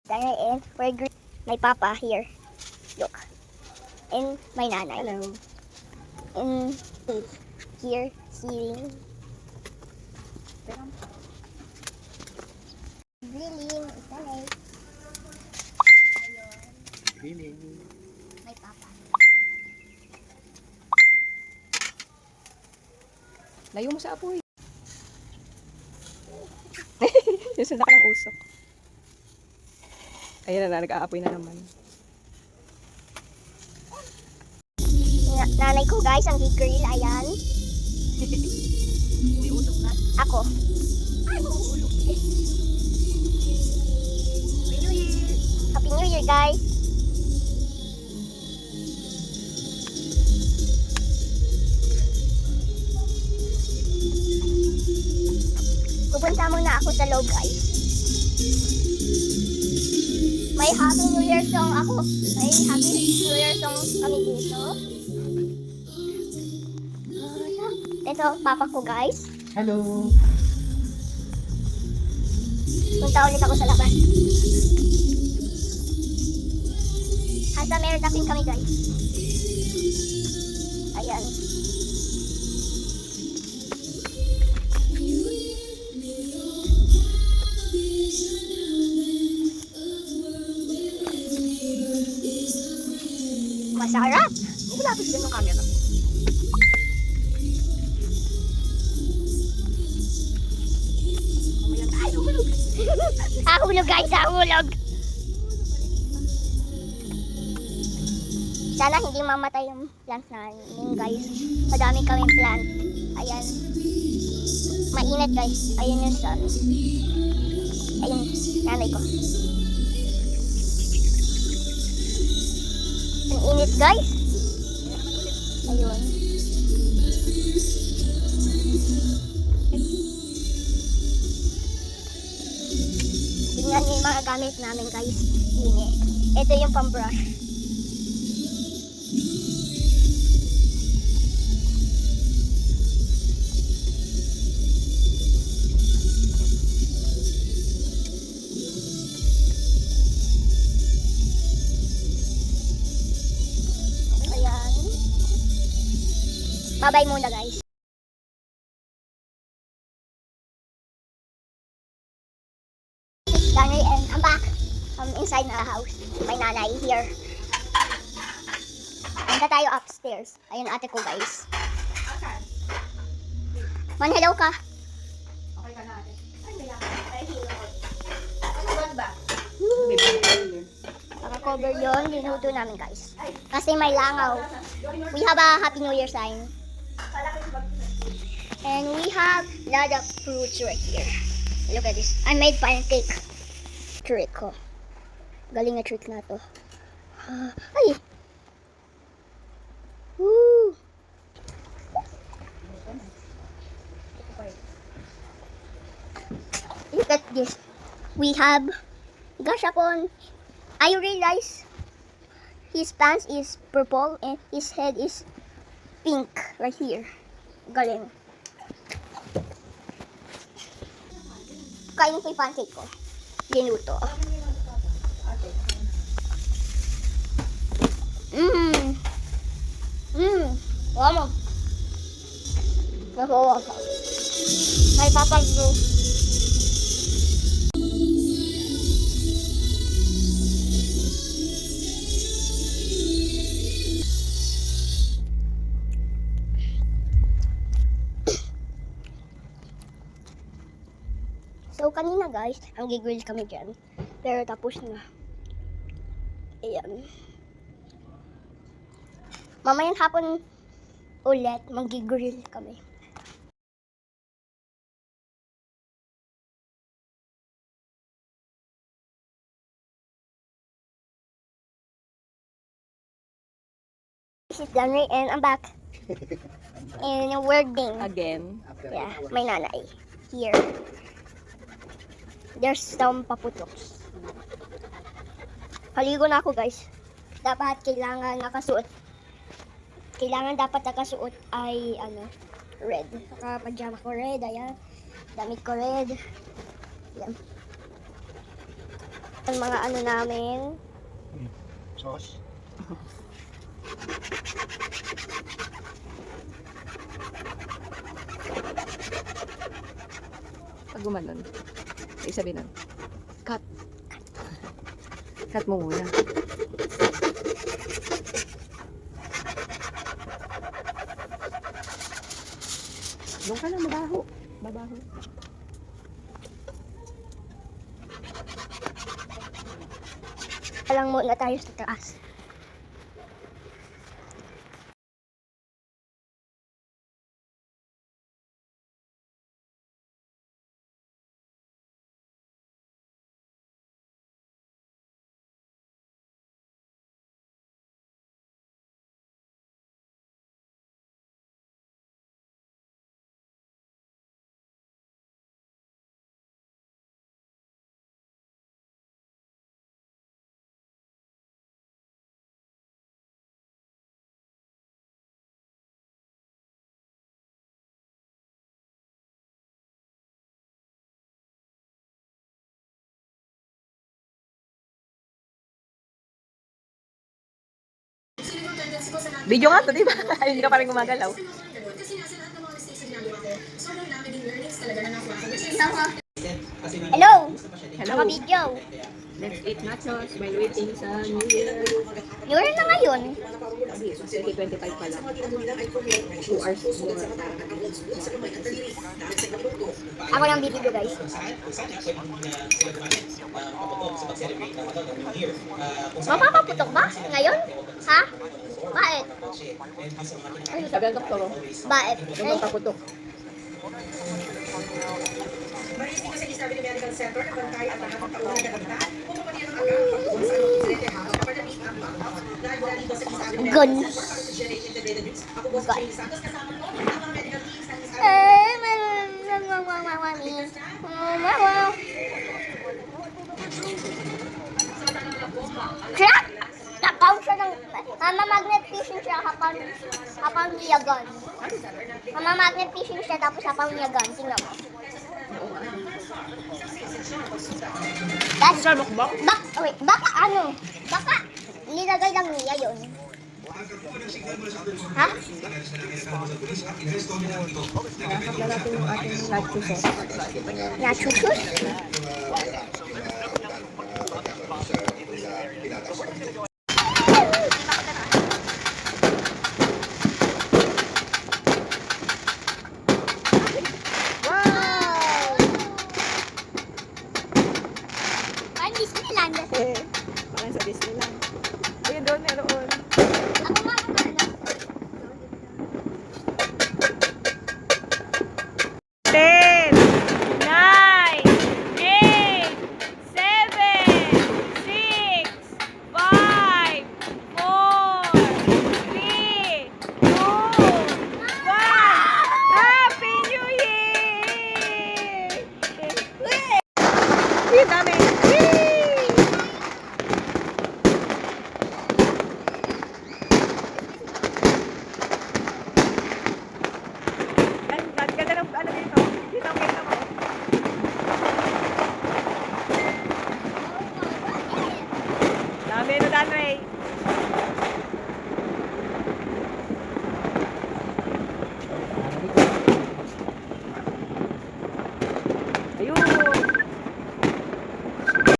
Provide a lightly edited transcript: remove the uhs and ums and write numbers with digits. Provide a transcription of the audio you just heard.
And we're my papa here. Look. And my nanay. Hello. And here sitting. Grilling. Nanay. Grilling. My papa. Layo mo sa apoy. Susunod ka ng usok. Ayan na, nag-aapoy na naman. Nanay ko guys, ang gigrill. Ayan. May usok na. Ako. Ay, mauulok. Happy New Year! Happy New Year guys. Pupunta muna ako sa loob guys. May Happy New Year song ako. May Happy New Year song kami dito. Ito, papa ko guys. Hello! Punta ulit ako sa labas. Hasta meron na kami guys. Ayan. Masarap. Malapit din yung camera mo. Ay, humulog! Nahulog guys, nahulog. Sana hindi mamatay yung plant namin guys. Madami kaming plant. Ayan. Mainit guys. Ayan yung sun. Ayun, nanay ko. Ang init guys. Ayun. Tingnan niyo yung mga gamit namin guys. Ini. Ito yung pambrush. Ayan. Bye-bye muna guys. Danny and I'm back. I'm inside the house. My nanay here. Punta tayo upstairs. Ayun ate ko guys. Man, hello ka. Okay ka na ate. Ay, may lakad. Ano ba? May bag. Naka-cover yun. Linuto namin guys. Kasi may langaw. We have a Happy New Year sign. And we have a lot of fruits right here. Look at this. I made pancake. Trick ko. Galing na trick na to. Ay! Woo! Look at this. We have gashapon. I realize his pants is purple and his head is pink right here. Galing. Kain ko yung pancake ko. Ginuto. Wow. Nagawa ka. May papagdo. So, kanina guys, ang gigrill kami dyan. Pero tapos na. Ayan. Mamayang hapon ulit, mag-gigrill kami. This is Danny and I'm back. And we're ding. Again. Yeah, my nanay. Here. There's some paputoks. Haligo na ako guys. Dapat kailangan nakasuot. Kailangan dapat nakasuot ay red. Naka-pajama ko red, ayan. Damit ko red. Ayan. Ang mga ano namin. Sauce. Pag gumanon, ay sabi nun, cut. Cut mo muna. Doon ka lang, mabaho. Mabaho. Alang muna tayo sa taas. Video nga to, di ba? Hindi ka pa rin gumagalaw. Hello! Hello. Mga video. Let's eat nachos while waiting sa New Year. New Year na ngayon. Kasi 25 pa lang. 2 hours more. Ako ng video guys. Mapapaputok ba? Ngayon? Ha? Bakit? Ay, sabi ang doktor. Bakit? Huwag mong paputok. Marising kasi sabi ni Medical Center na bantay at lahat ng taon na nagaganda kung papanyan ang agapag kung saan ang presidente habang kapatid ang bangkap. Dahil wala dito sa isabi ni Medical Guns. Center para sa Generate Integrated News. Ako po si Jay Santos kasama ko ang mga medical teams ng isabi. Siya? Nakaw siya ng... Magnet fishing siya kapag niyagan. Magnet fishing siya tapos kapag niyagan. Tingnan mo. That's... Baka ano? Baka nilagay lang niya yun. Ha? Nakakapla natin yung ating nacho sauce. Nacho sauce? Wow! Ay, Disneyland. Parang sa Disneyland. Ayun doon, meron. Ako nga maganda. 10, 9, 8, 7, 6, 5, 4, 3, 2, 1. Happy New Year! Ayun, dami. Ang ganda ng ano dito. Dito ang kita mo. Dami no, Danway.